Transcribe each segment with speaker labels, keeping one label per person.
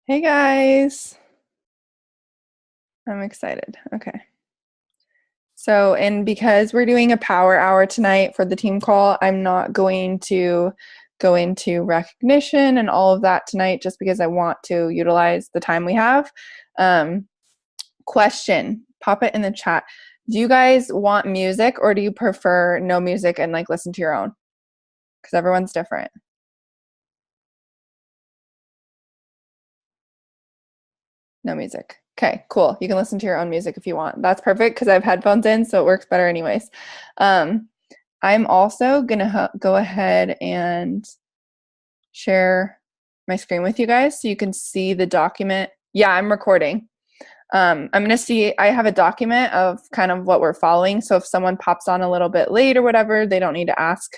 Speaker 1: Hey guys, I'm excited. Okay. So, and because we're doing a power hour tonight for the team call, I'm not going to go into recognition and all of that tonight just because I want to utilize the time we have. Um, Question, pop it in the chat. Do you guys want music or do you prefer no music and like listen to your own? Because everyone's different. No music. Okay, cool. You can listen to your own music if you want. That's perfect because I have headphones in, so it works better anyways. Um, I'm also going to go ahead and share my screen with you guys so you can see the document. Yeah, I'm recording. I'm going to see, I have a document of kind of what we're following. So if someone pops on a little bit late or whatever, they don't need to ask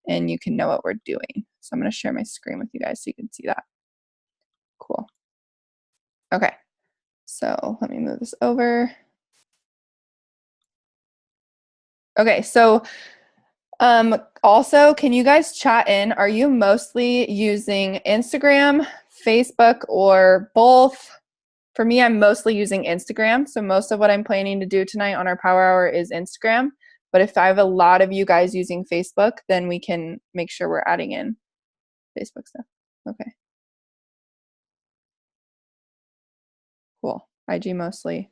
Speaker 1: and you can know what we're doing. So I'm going to share my screen with you guys so you can see that. Cool. Okay. So let me move this over. Okay, so also, can you guys chat in? Are you mostly using Instagram, Facebook, or both? For me, I'm mostly using Instagram. So most of what I'm planning to do tonight on our power hour is Instagram. But if I have a lot of you guys using Facebook, then we can make sure we're adding in Facebook stuff. Okay, cool. IG mostly,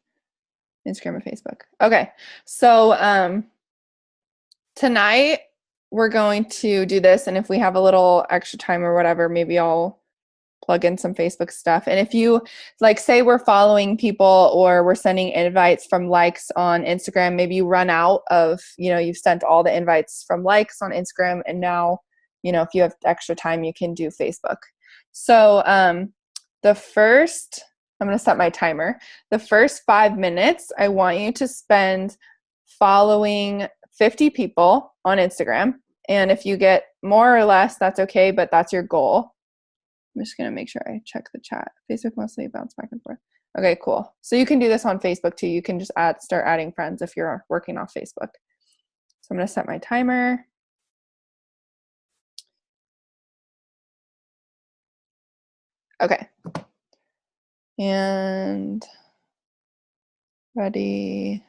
Speaker 1: Instagram and Facebook. Okay, so tonight we're going to do this, and if we have a little extra time or whatever, maybe I'll plug in some Facebook stuff. And if you like, say we're following people or we're sending invites from likes on Instagram, maybe you run out of, you've sent all the invites from likes on Instagram, and now, if you have extra time, you can do Facebook. So the first, I'm going to set my timer. The first 5 minutes, I want you to spend following 50 people on Instagram. And if you get more or less, that's okay, but that's your goal. I'm just going to make sure I check the chat. Facebook mostly bounce back and forth. Okay, cool. So you can do this on Facebook too. You can just start adding friends if you're working off Facebook. So I'm going to set my timer. Okay. And ready,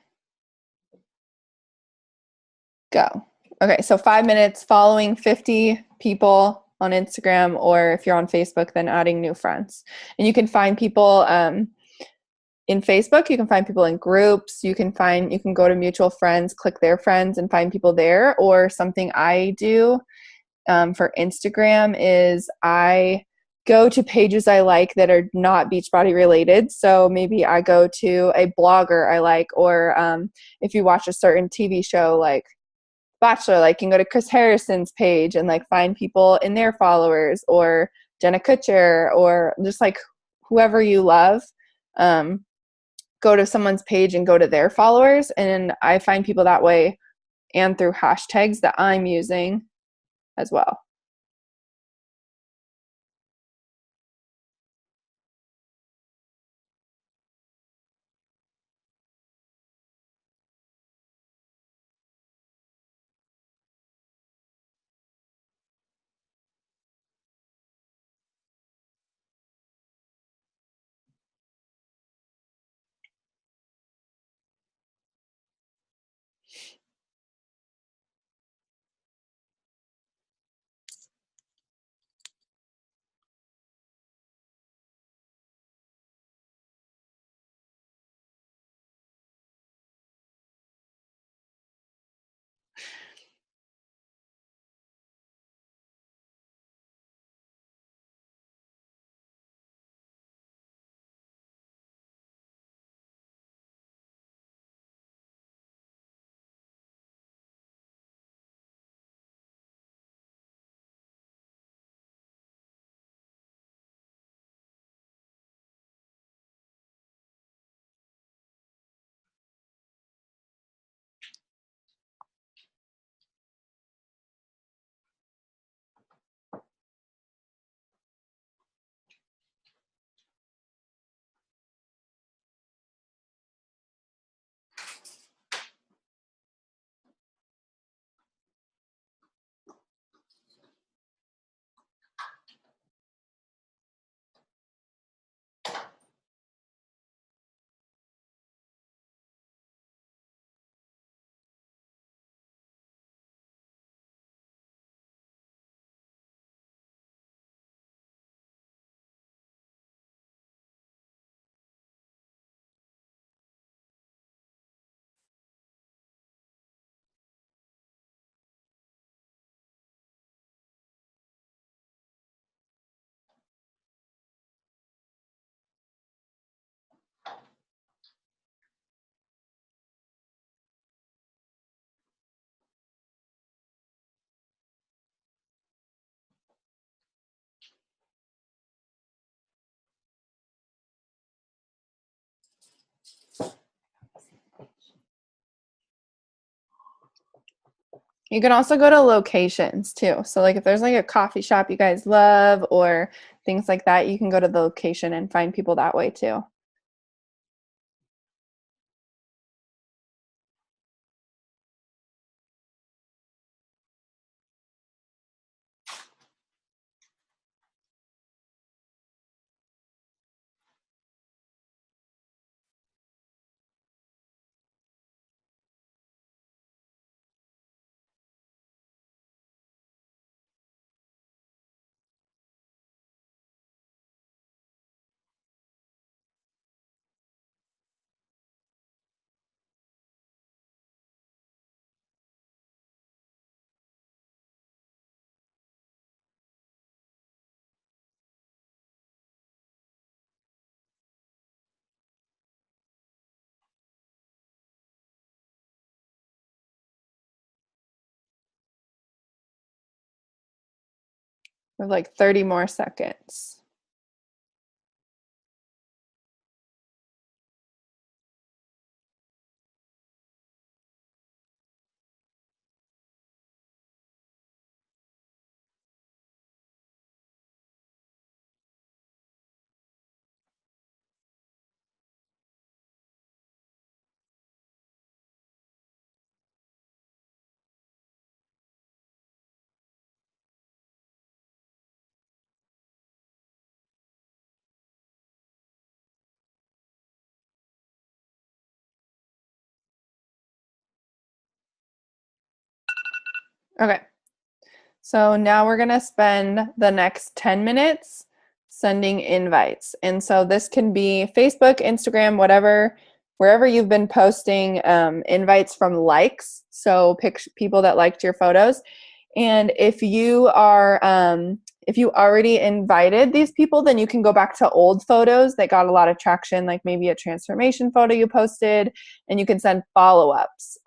Speaker 1: go. Okay, so 5 minutes following 50 people on Instagram, or if you're on Facebook, then adding new friends. And you can find people in Facebook, you can find people in groups, you can go to mutual friends, click their friends and find people there. Or something I do for Instagram is I go to pages I like that are not Beachbody related. So maybe I go to a blogger I like, or if you watch a certain TV show like Bachelor, like you can go to Chris Harrison's page and like find people in their followers, or Jenna Kutcher, or just like whoever you love. Go to someone's page and go to their followers, and I find people that way and through hashtags that I'm using as well. You can also go to locations too. So like if there's like a coffee shop you guys love or things like that, you can go to the location and find people that way too. We have like 30 more seconds. Okay. So now we're going to spend the next 10 minutes sending invites. And so this can be Facebook, Instagram, whatever, wherever you've been posting invites from likes. So pick people that liked your photos. And if you already invited these people, then you can go back to old photos that got a lot of traction, like maybe a transformation photo you posted, and you can send follow-ups.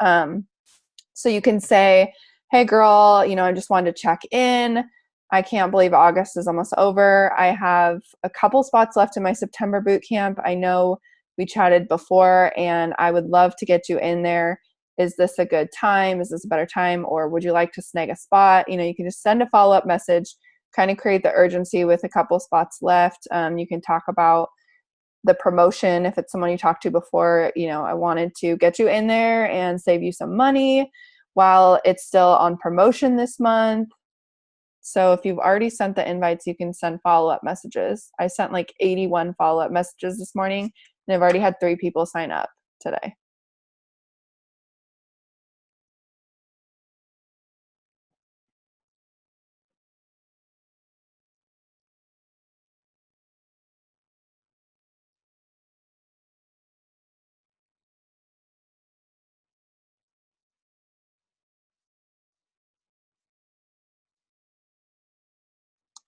Speaker 1: So you can say, hey girl, I just wanted to check in. I can't believe August is almost over. I have a couple spots left in my September boot camp. I know we chatted before and I would love to get you in there. Is this a good time? Is this a better time? Or would you like to snag a spot? You can just send a follow-up message, kind of create the urgency with a couple spots left. You can talk about the promotion if it's someone you talked to before. I wanted to get you in there and save you some money while it's still on promotion this month. So if you've already sent the invites, you can send follow-up messages. I sent like 81 follow-up messages this morning, and I've already had 3 people sign up today.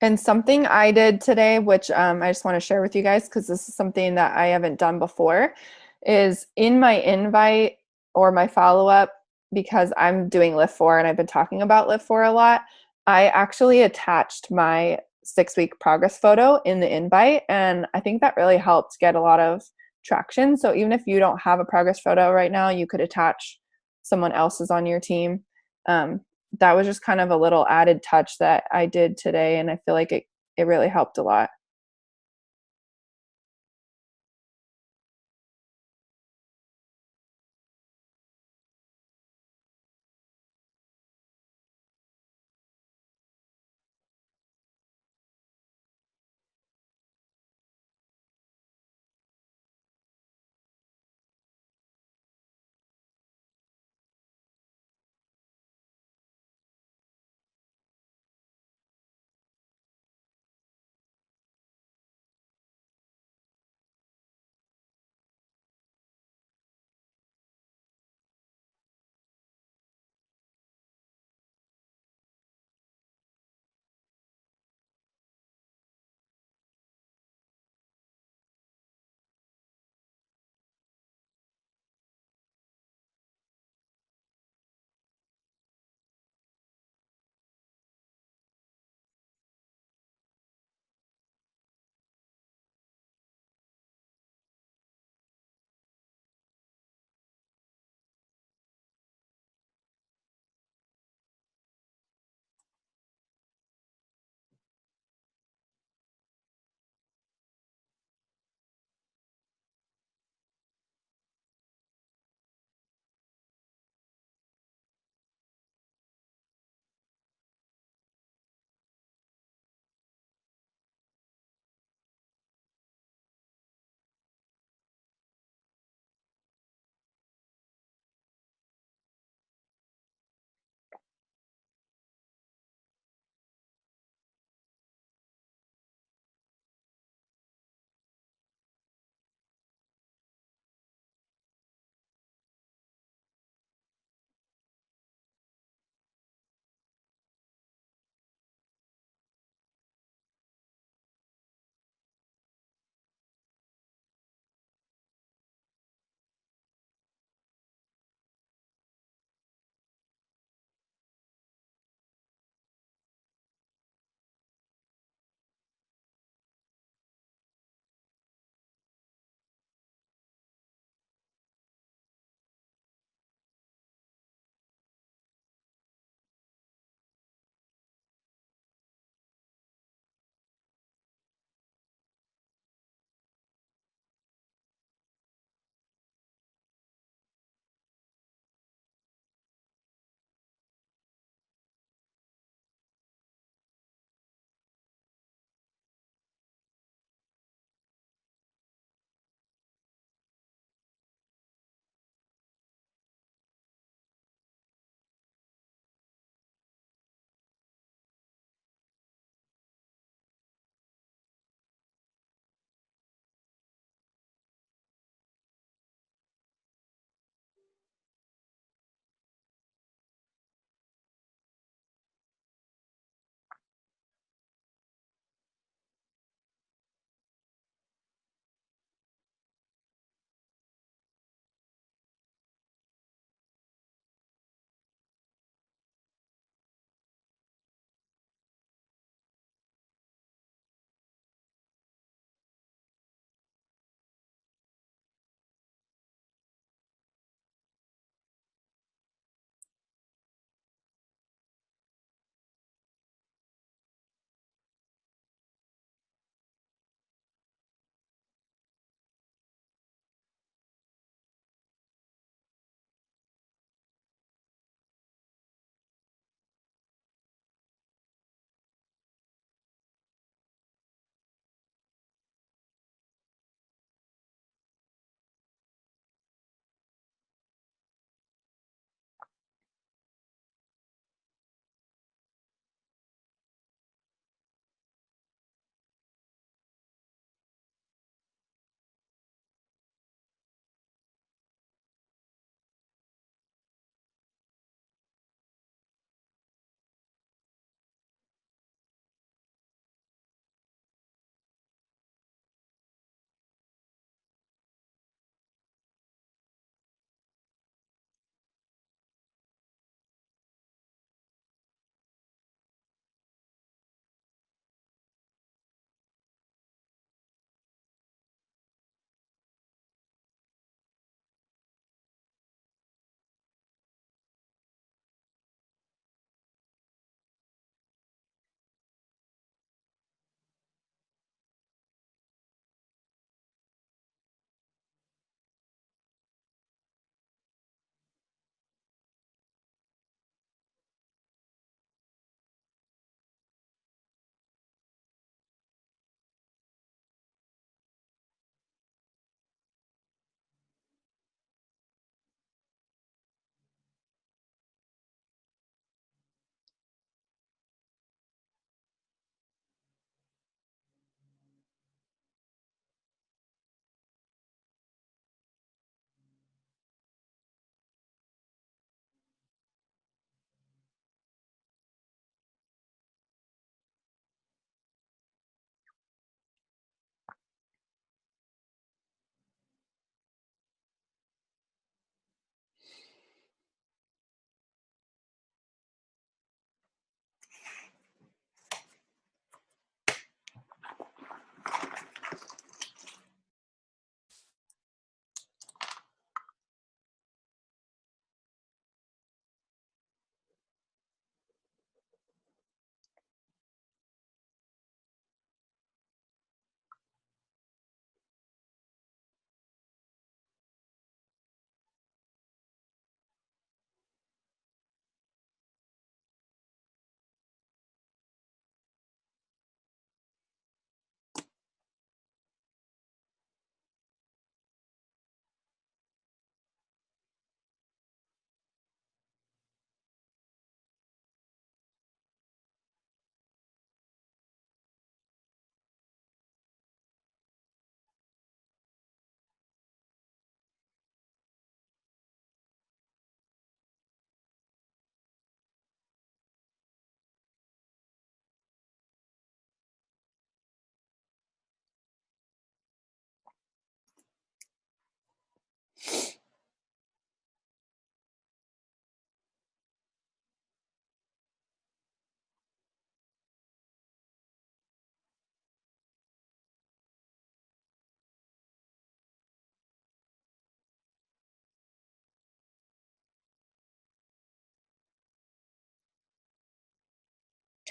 Speaker 1: And something I did today, which I just want to share with you guys because this is something that I haven't done before, is in my invite or my follow-up, because I'm doing Lift 4 and I've been talking about Lift 4 a lot, I actually attached my 6-week progress photo in the invite, and I think that really helped get a lot of traction. So even if you don't have a progress photo right now, you could attach someone else's on your team. Um, that was just kind of a little added touch that I did today, and I feel like it really helped a lot.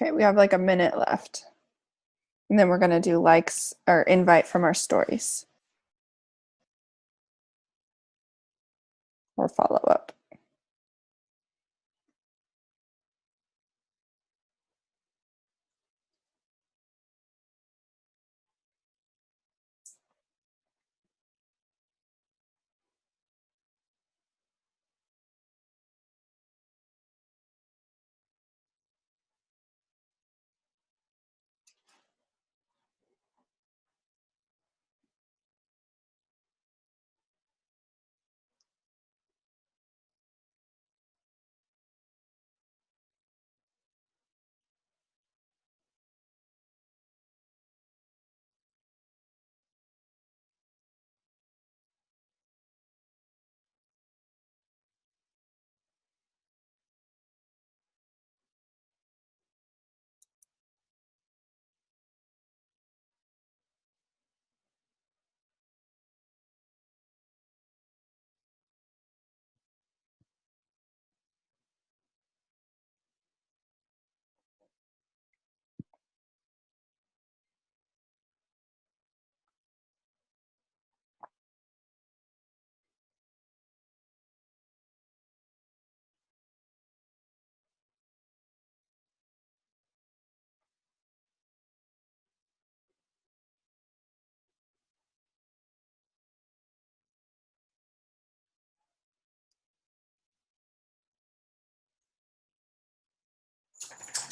Speaker 1: Okay, we have like a minute left. And then we're going to do likes or invite from our stories or follow up.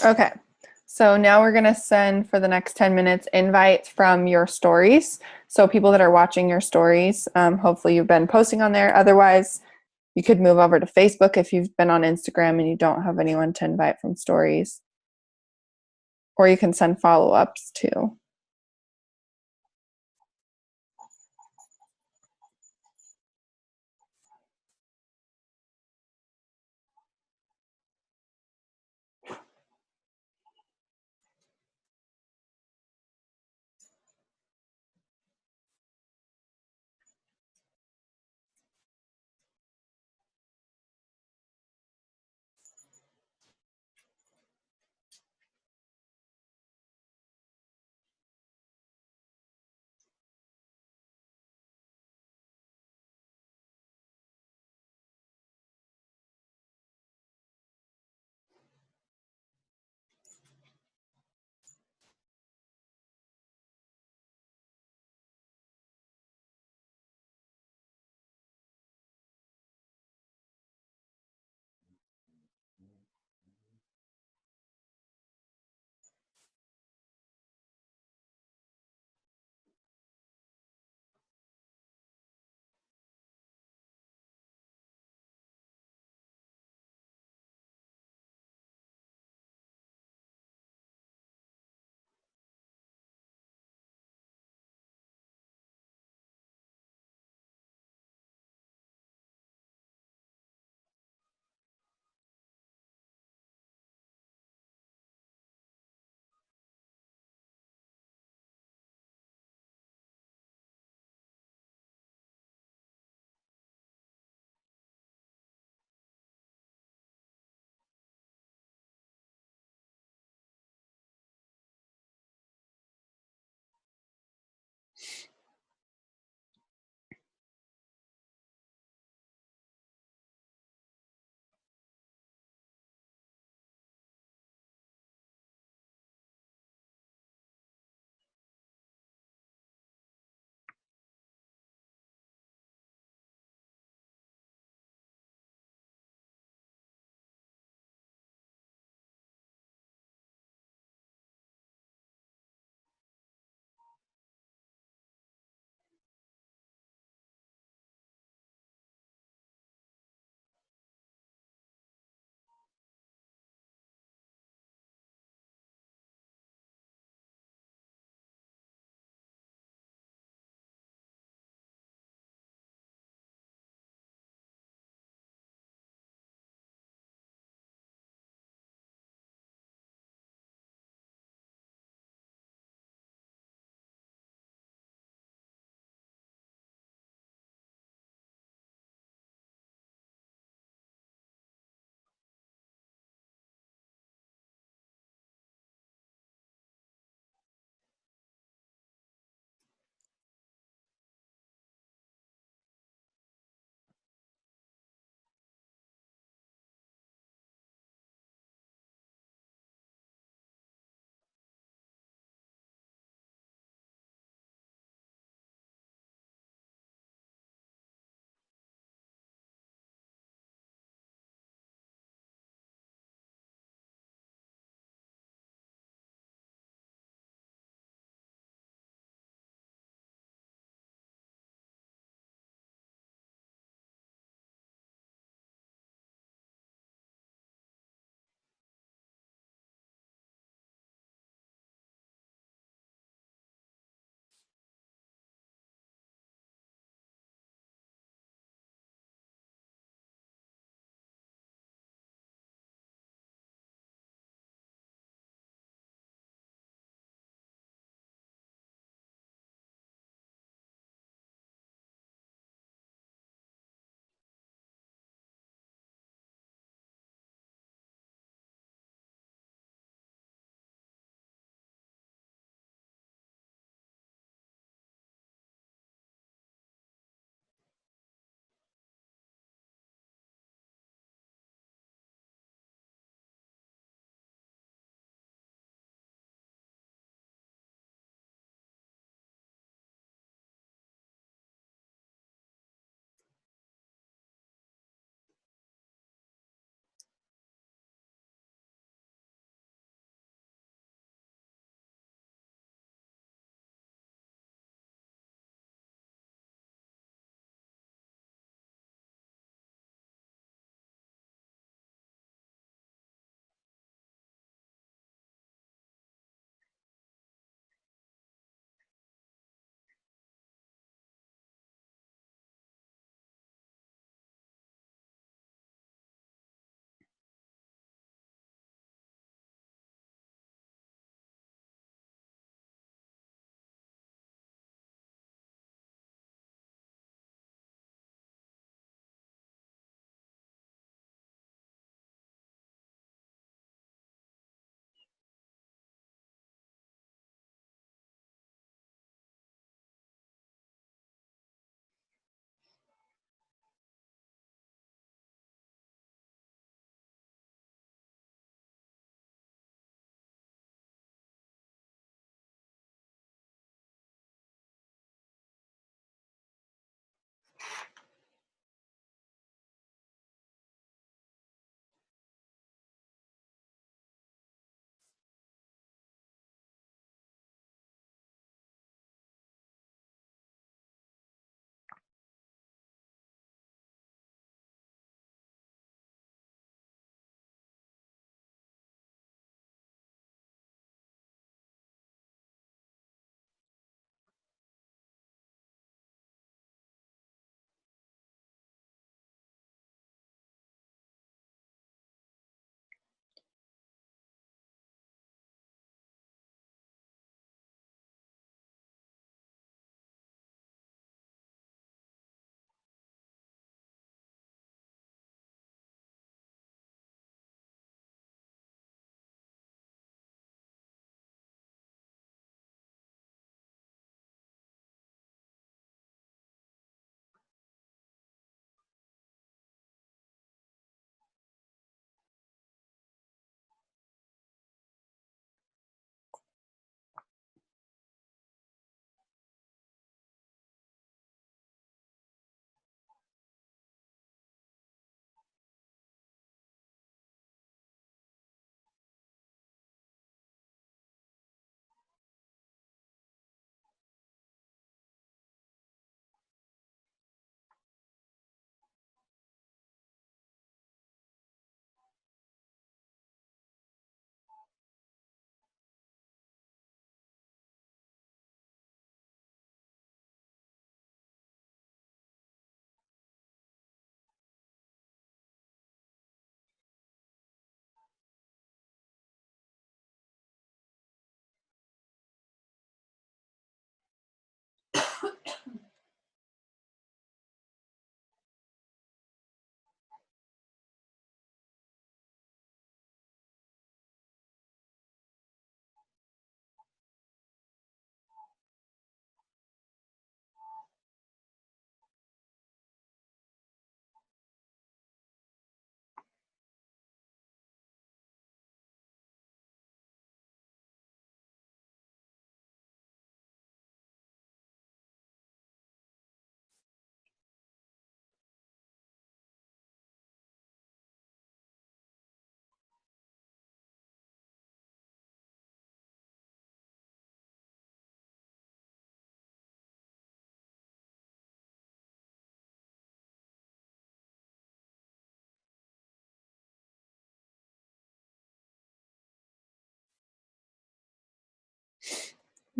Speaker 1: Okay, so now we're going to send for the next 10 minutes invites from your stories. So people that are watching your stories, hopefully you've been posting on there. Otherwise, you could move over to Facebook if you've been on Instagram and you don't have anyone to invite from stories. Or you can send follow-ups too.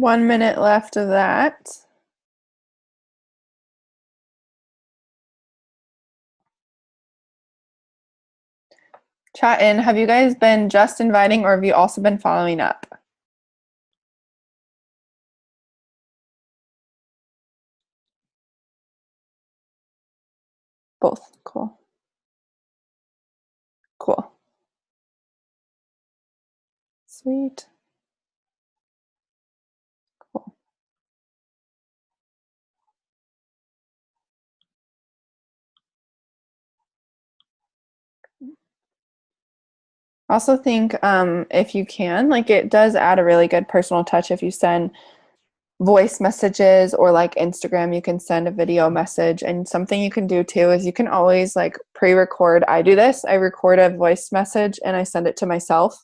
Speaker 1: 1 minute left of that. Chat in. Have you guys been just inviting or have you also been following up? Both. Cool. Cool. Sweet. Cool. I also think if you can, like it does add a really good personal touch if you send voice messages or like Instagram, you can send a video message. And something you can do too is you can always like pre-record. I do this. I record a voice message and I send it to myself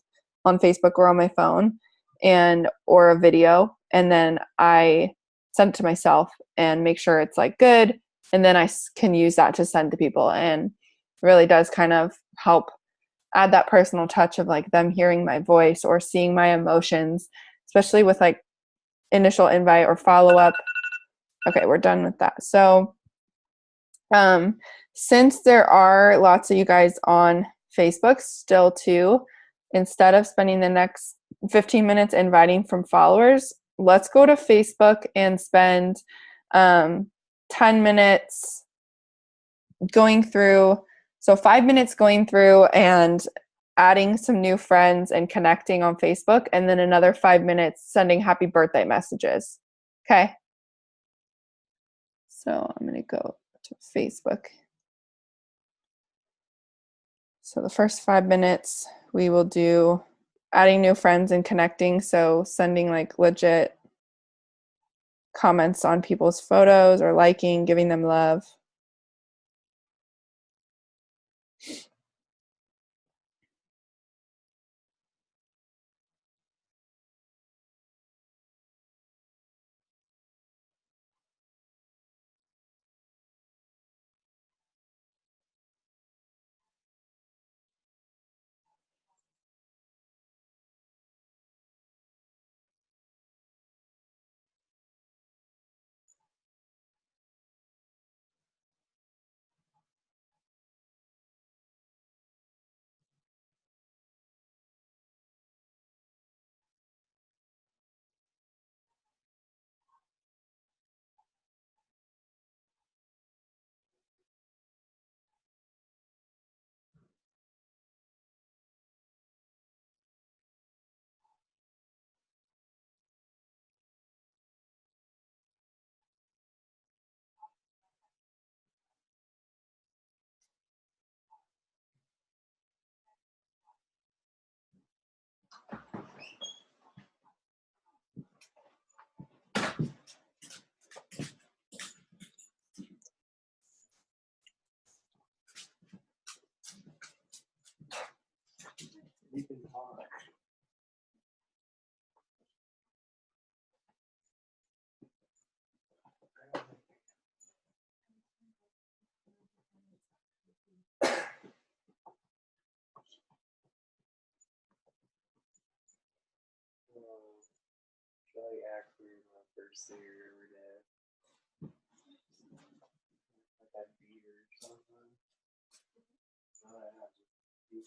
Speaker 1: on Facebook or on my phone and or a video. And then I send it to myself and make sure it's like good. And then I can use that to send to people and really does kind of help add that personal touch of like them hearing my voice or seeing my emotions, especially with like initial invite or follow up. Okay, we're done with that. So since there are lots of you guys on Facebook still too, instead of spending the next 15 minutes inviting from followers, let's go to Facebook and spend 10 minutes going through, so 5 minutes going through and adding some new friends and connecting on Facebook, and then another 5 minutes sending happy birthday messages. Okay. So I'm going to go to Facebook. So the first 5 minutes we will do adding new friends and connecting. So sending like legit comments on people's photos or liking, giving them love.
Speaker 2: Really accurate my first day or every day. Like I beat her or something. So I have to do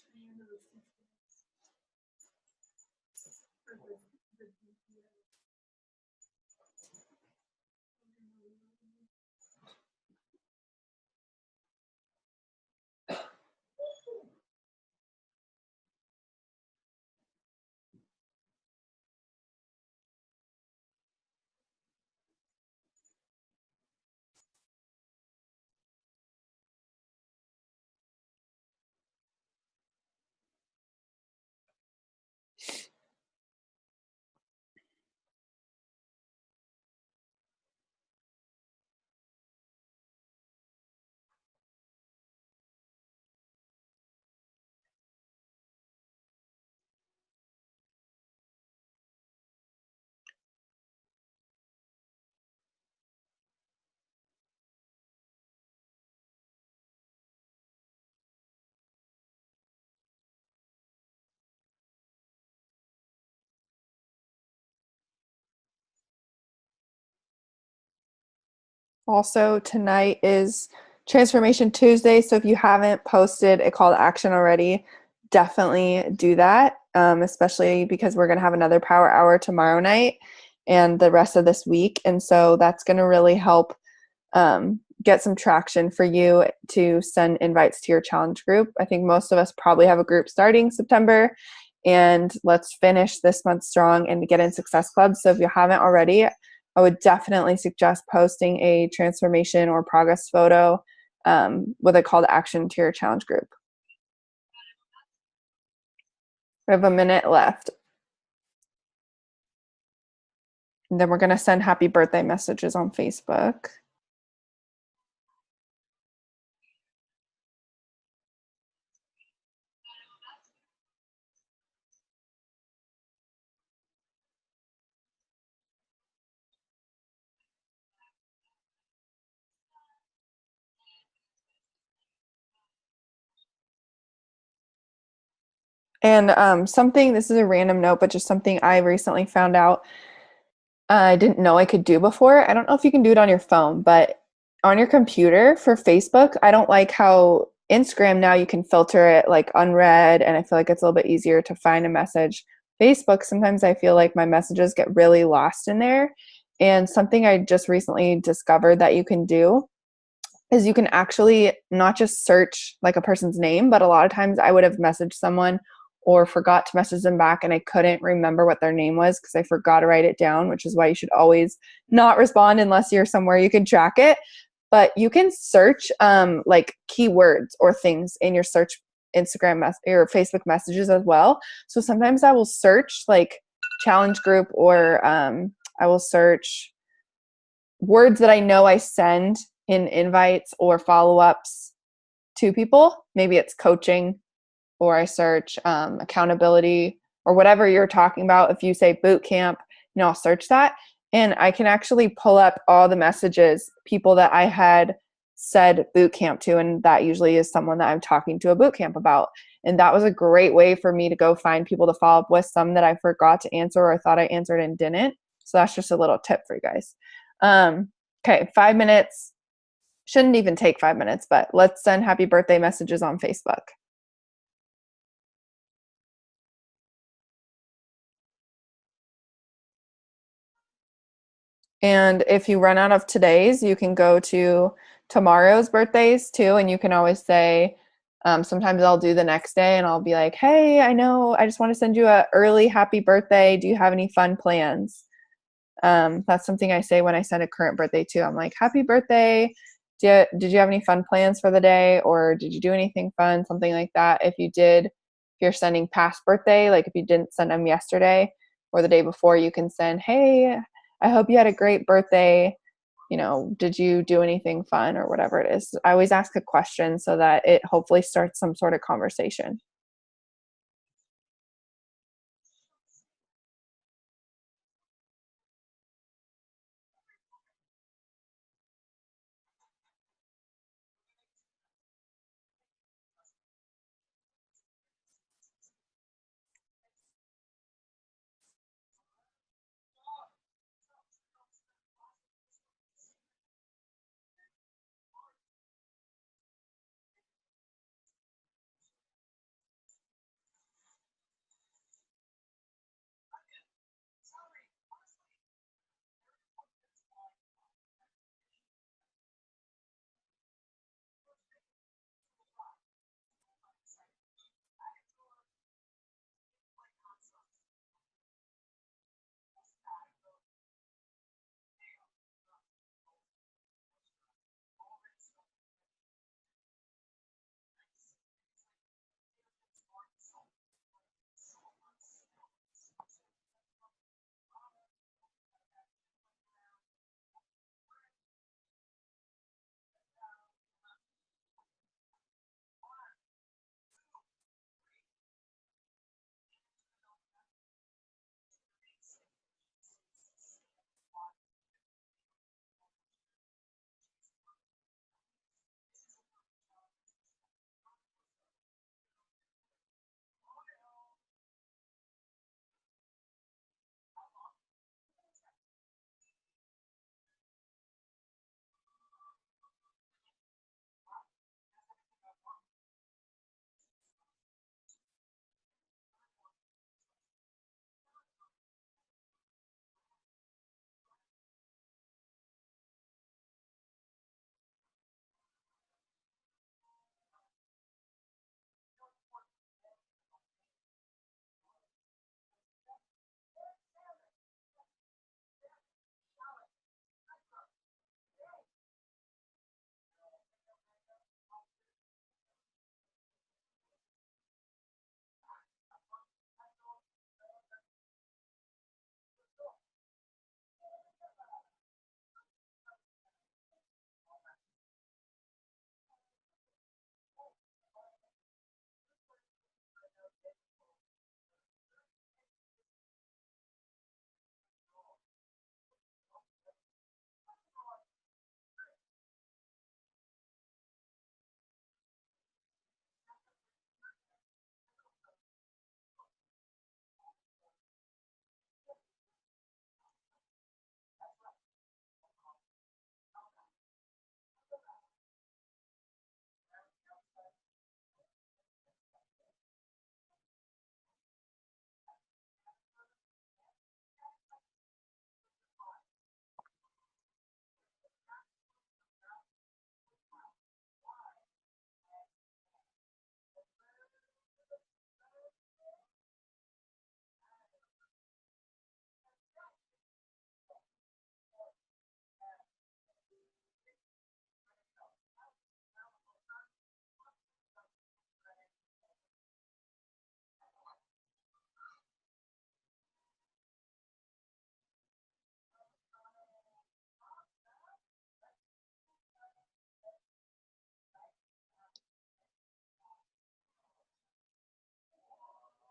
Speaker 1: Also, tonight is Transformation Tuesday. So if you haven't posted a call to action already, definitely do that, especially because we're going to have another power hour tomorrow night and the rest of this week. And so that's going to really help get some traction for you to send invites to your challenge group. I think most of us probably have a group starting September, and let's finish this month strong and get in Success Club. So if you haven't already, I would definitely suggest posting a transformation or progress photo with a call to action to your challenge group. We have a minute left. And then we're going to send happy birthday messages on Facebook. And something, this is a random note, but just something I recently found out I didn't know I could do before. I don't know if you can do it on your phone, but on your computer for Facebook, I don't like how Instagram now you can filter it like unread, and I feel like it's a little bit easier to find a message. Facebook, sometimes I feel like my messages get really lost in there. And something I just recently discovered that you can do is you can actually not just search like a person's name, but a lot of times I would have messaged someone or forgot to message them back and I couldn't remember what their name was because I forgot to write it down, which is why you should always not respond unless you're somewhere you can track it. But you can search like keywords or things in your search or Facebook messages as well. So sometimes I will search like challenge group, or I will search words that I know I send in invites or follow-ups to people. Maybe it's coaching, or I search accountability, or whatever you're talking about. If you say boot camp, I'll search that. And I can actually pull up all the messages, people that I had said boot camp to. And that usually is someone that I'm talking to a boot camp about. And that was a great way for me to go find people to follow up with, some that I forgot to answer or I thought I answered and didn't. So that's just a little tip for you guys. Okay, 5 minutes. Shouldn't even take 5 minutes, but let's send happy birthday messages on Facebook. And if you run out of today's, you can go to tomorrow's birthdays too. And you can always say, sometimes I'll do the next day and I'll be like, hey, I know I just want to send you a early happy birthday. Do you have any fun plans? That's something I say when I send a current birthday too. I'm like, happy birthday. Did you have any fun plans for the day? Or did you do anything fun? Something like that. If you did, if you're sending past birthday, like if you didn't send them yesterday or the day before, you can send, hey, I hope you had a great birthday. Did you do anything fun or whatever it is? I always ask a question so that it hopefully starts some sort of conversation.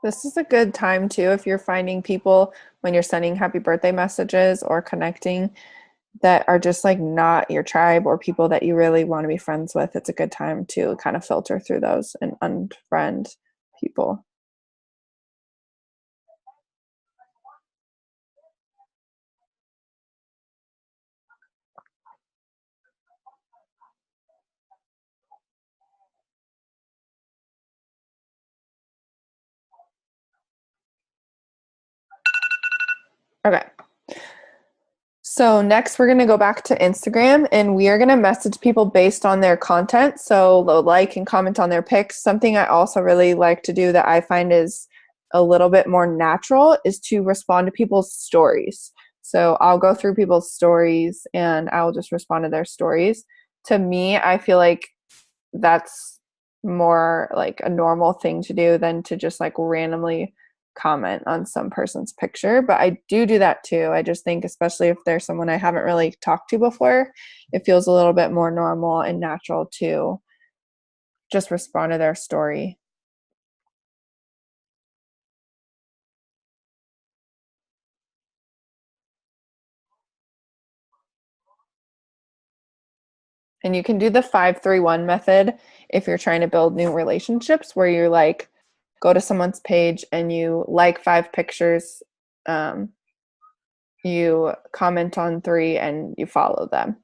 Speaker 1: This is a good time too if you're finding people when you're sending happy birthday messages or connecting that are just like not your tribe or people that you really want to be friends with. It's a good time to kind of filter through those and unfriend people. Okay. So next we're going to go back to Instagram and we are going to message people based on their content. So they'll like and comment on their pics. Something I also really like to do that I find is a little bit more natural is to respond to people's stories. So I'll go through people's stories and I'll just respond to their stories. To me, I feel like that's more like a normal thing to do than to just like randomly comment on some person's picture. But I do that too. I just think, especially if there's someone I haven't really talked to before, it feels a little bit more normal and natural to just respond to their story. And you can do the 5-3-1 method if you're trying to build new relationships, where you like go to someone's page and you like 5 pictures, um, you comment on 3, and you follow them.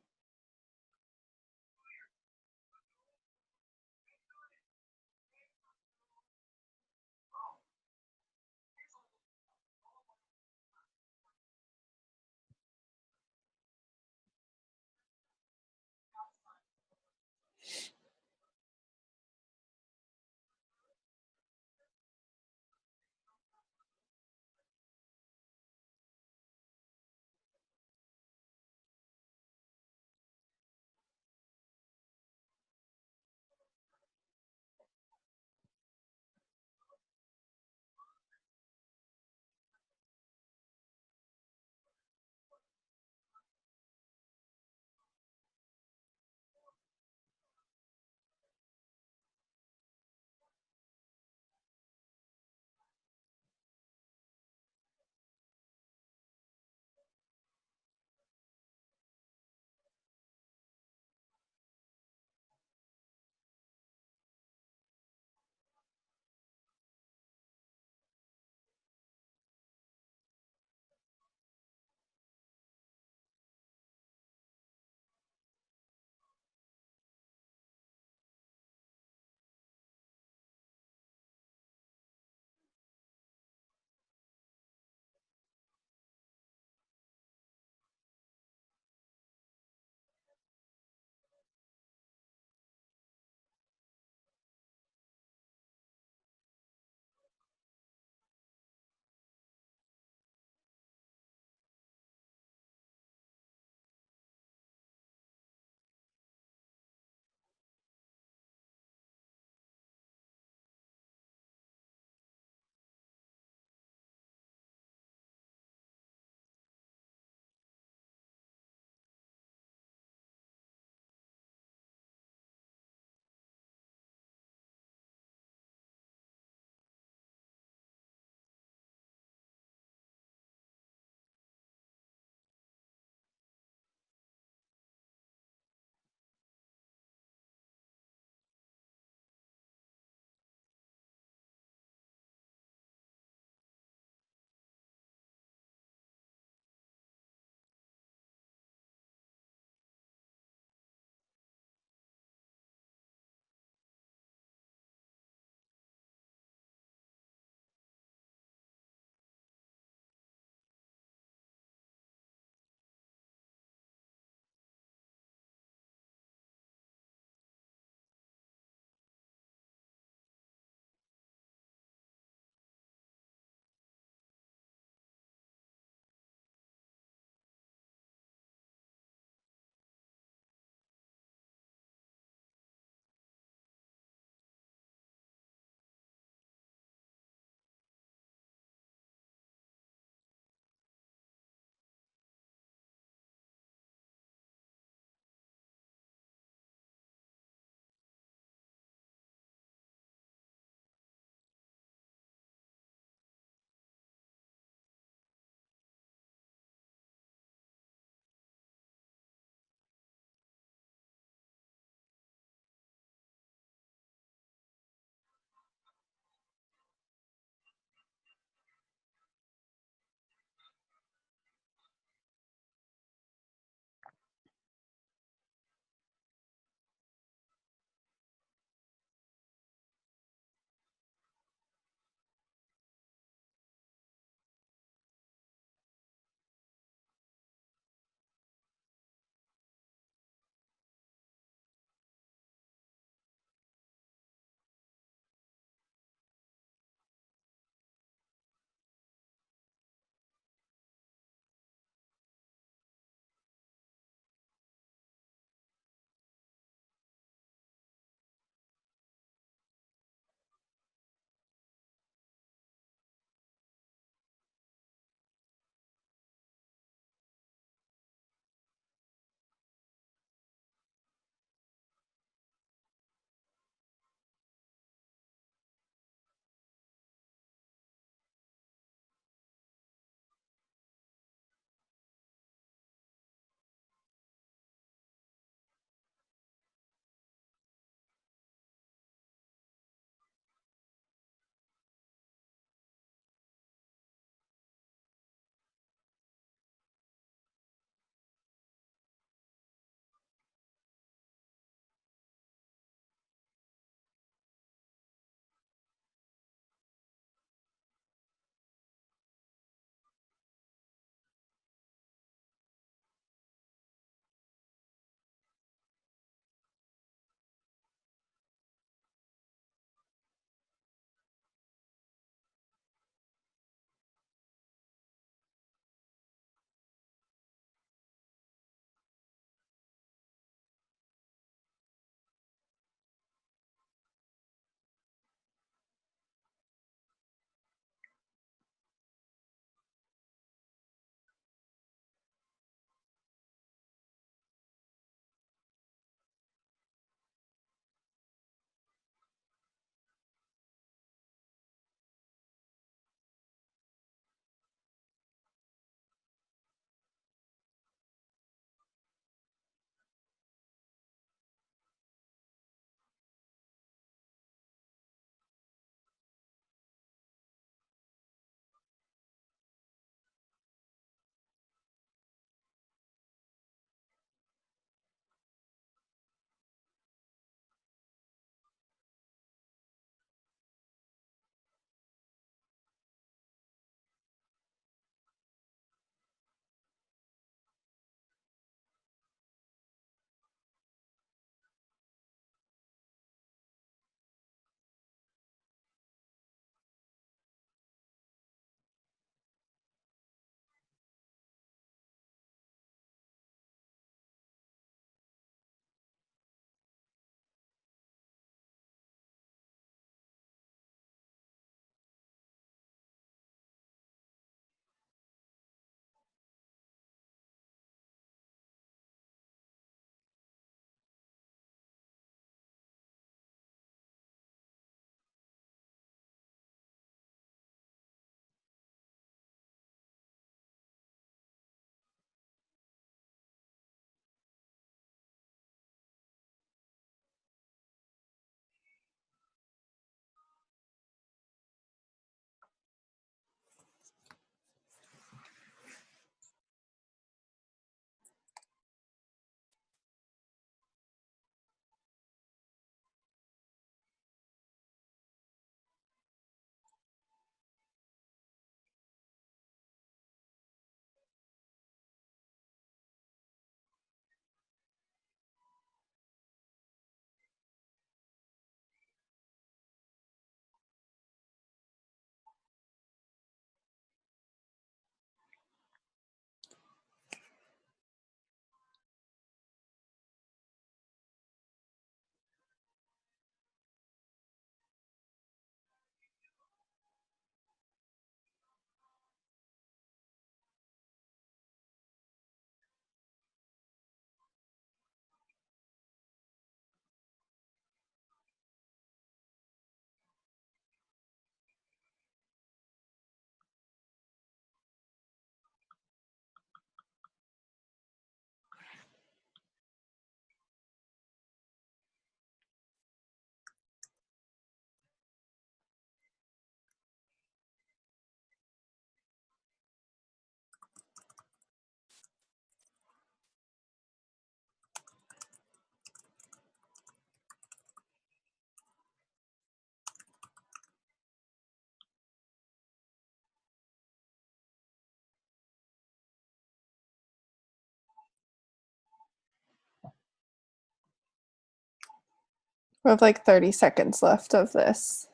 Speaker 1: We have like 30 seconds left of this.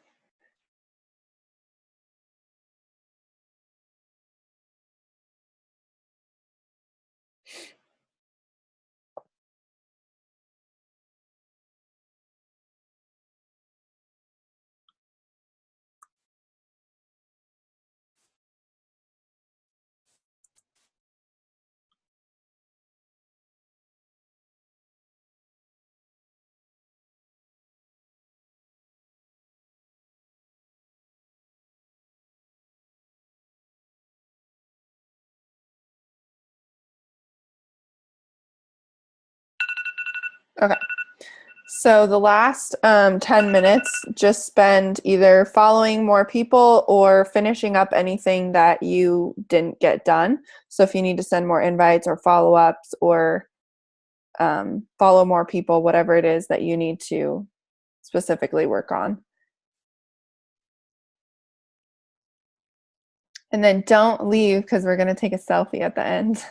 Speaker 1: Okay. So the last 10 minutes, just spend either following more people or finishing up anything that you didn't get done. So if you need to send more invites or follow-ups or follow more people, whatever it is that you need to specifically work on. And then don't leave because we're going to take a selfie at the end.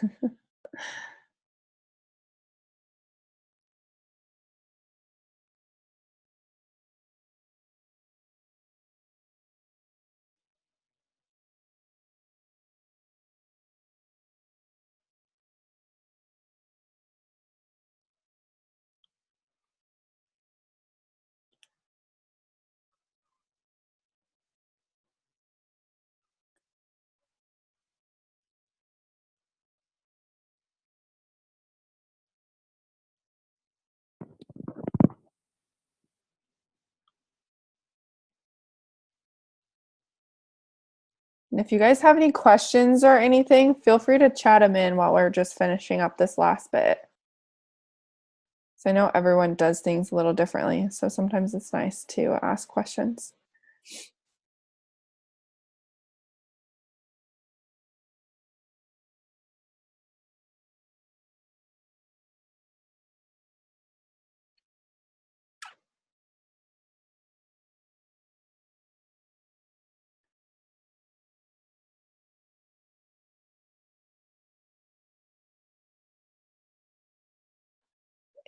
Speaker 1: And if you guys have any questions or anything, feel free to chat them in while we're just finishing up this last bit. So I know everyone does things a little differently, so sometimes it's nice to ask questions.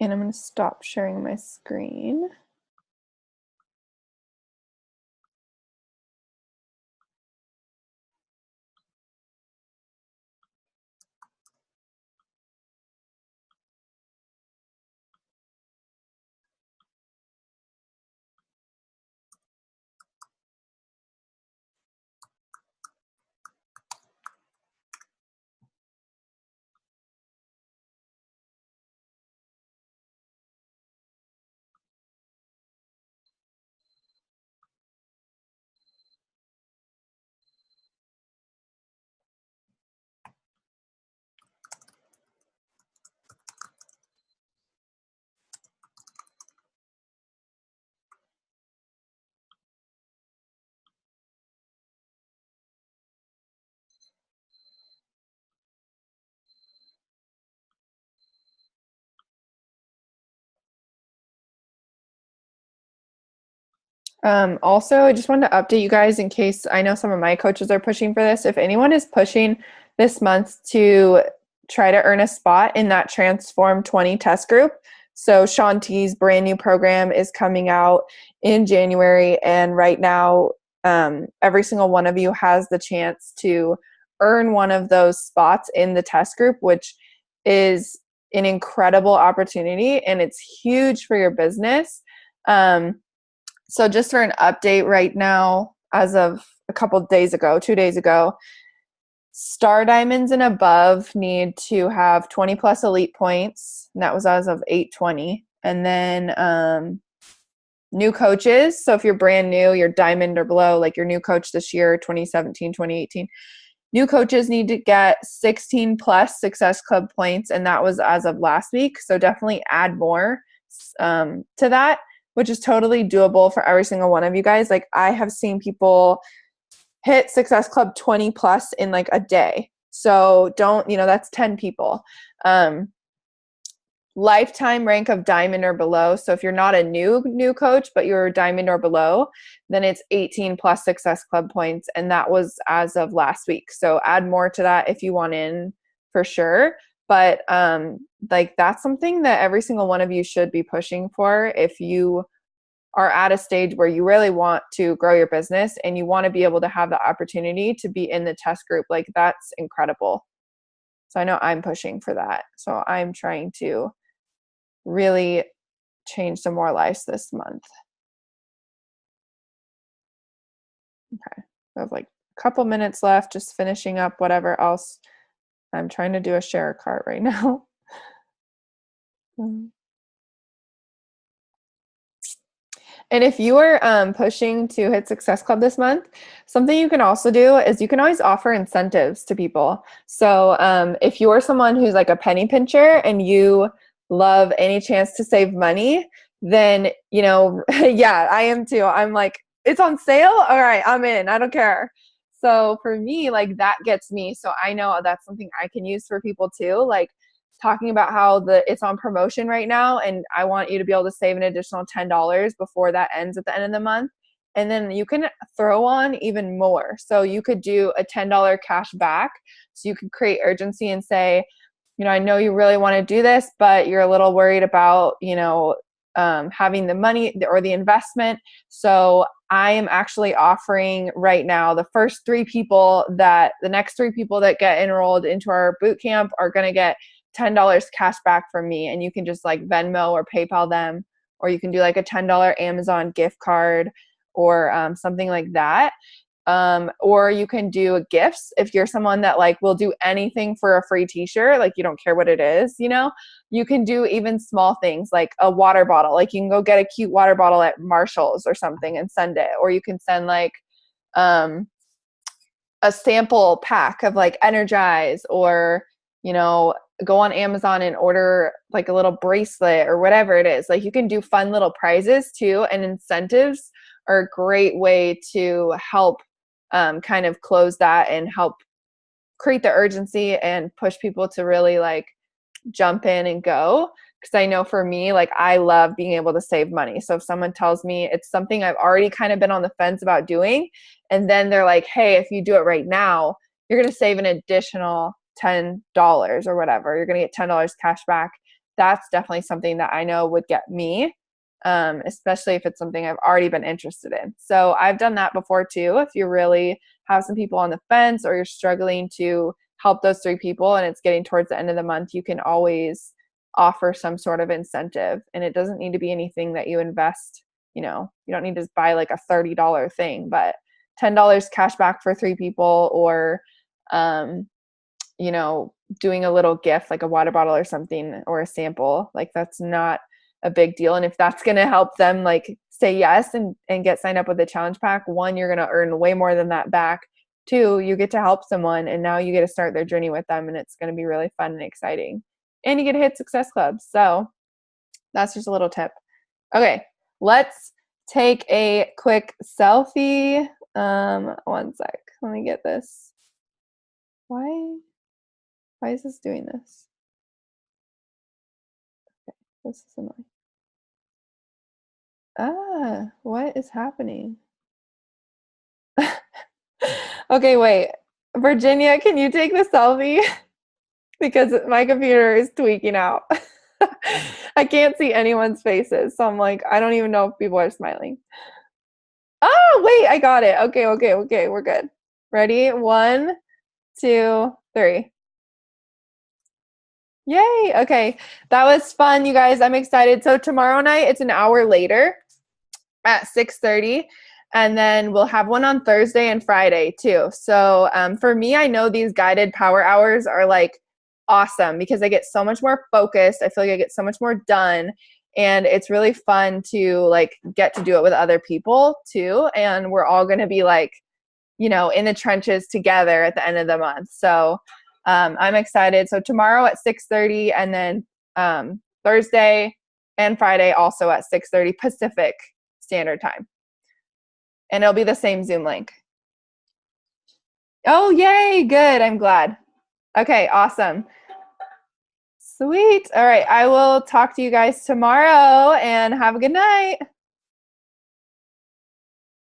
Speaker 1: And I'm going to stop sharing my screen. Also, I just wanted to update you guys in case I know some of my coaches are pushing for this. If anyone is pushing this month to try to earn a spot in that Transform 20 test group, so Shanti's brand new program is coming out in January, and right now, every single one of you has the chance to earn one of those spots in the test group, which is an incredible opportunity, and it's huge for your business. So just for an update right now, as of a couple of days ago, 2 days ago, Star Diamonds and above need to have 20 plus elite points. And that was as of 8/20. And then new coaches. So if you're brand new, you're diamond or below, like your new coach this year, 2017, 2018. New coaches need to get 16 plus Success Club points. And that was as of last week. So definitely add more to that, which is totally doable for every single one of you guys. Like I have seen people hit Success Club 20 plus in like a day. So don't, that's 10 people. Lifetime rank of diamond or below. So if you're not a new coach, but you're diamond or below, then it's 18 plus Success Club points. And that was as of last week. So add more to that if you want in for sure. But like that's something that every single one of you should be pushing for if you are at a stage where you really want to grow your business and you want to be able to have the opportunity to be in the test group, like that's incredible. So I know I'm pushing for that. So I'm trying to really change some more lives this month. Okay. I have like a couple minutes left, just finishing up whatever else. I'm trying to do a share cart right now. And if you are pushing to hit Success Club this month, something you can also do is you can always offer incentives to people. So if you are someone who's like a penny pincher and you love any chance to save money, then, you know, yeah, I am too. I'm like, it's on sale? All right, I'm in. I don't care. So for me, like that gets me. So I know that's something I can use for people too. Like talking about how it's on promotion right now and I want you to be able to save an additional $10 before that ends at the end of the month. And then you can throw on even more. So you could do a $10 cash back. So you could create urgency and say, you know, I know you really want to do this, but you're a little worried about, you know, having the money or the investment. So I am actually offering right now the next three people that get enrolled into our boot camp are going to get $10 cash back from me. And you can just like Venmo or PayPal them, or you can do like a $10 Amazon gift card or something like that. Or you can do gifts if you're someone that like will do anything for a free t-shirt, like you don't care what it is, you know. You can do even small things like a water bottle, like you can go get a cute water bottle at Marshall's or something and send it, or you can send like a sample pack of like Energize, or you know, go on Amazon and order like a little bracelet or whatever it is. Like you can do fun little prizes too, and incentives are a great way to help kind of close that and help create the urgency and push people to really like jump in and go. Because I know for me, like I love being able to save money. So if someone tells me it's something I've already kind of been on the fence about doing, and then they're like, hey, if you do it right now, you're going to save an additional $10 or whatever. You're going to get $10 cash back. That's definitely something that I know would get me, especially if it's something I've already been interested in. So I've done that before too. If you really have some people on the fence or you're struggling to help those three people and it's getting towards the end of the month, you can always offer some sort of incentive. And it doesn't need to be anything that you invest, you know, you don't need to buy like a $30 thing, but $10 cash back for three people, or, you know, doing a little gift like a water bottle or something, or a sample, like that's not a big deal. And if that's going to help them like say yes and get signed up with the challenge pack, one, you're going to earn way more than that back. Two, you get to help someone and now you get to start their journey with them, and it's going to be really fun and exciting. And you get to hit Success Club. So that's just a little tip. Okay, let's take a quick selfie. One sec. Let me get this. Why is this doing this? Okay, this is annoying. What is happening? Okay, wait. Virginia, can you take the selfie? Because my computer is tweaking out. I can't see anyone's faces. So I'm like, I don't even know if people are smiling. Oh, wait, I got it. Okay, we're good. Ready? 1, 2, 3. Yay. Okay, that was fun, you guys. I'm excited. So tomorrow night, it's an hour later at 6:30. And then we'll have one on Thursday and Friday too. So for me, I know these guided power hours are like awesome because I get so much more focused. I feel like I get so much more done. And it's really fun to like get to do it with other people too. And we're all going to be like, you know, in the trenches together at the end of the month. So I'm excited. So tomorrow at 6:30, and then Thursday and Friday also at 6:30 Pacific Standard Time. And it'll be the same Zoom link. Oh, yay. Good. I'm glad. Okay, awesome. Sweet. All right. I will talk to you guys tomorrow, and have a good night.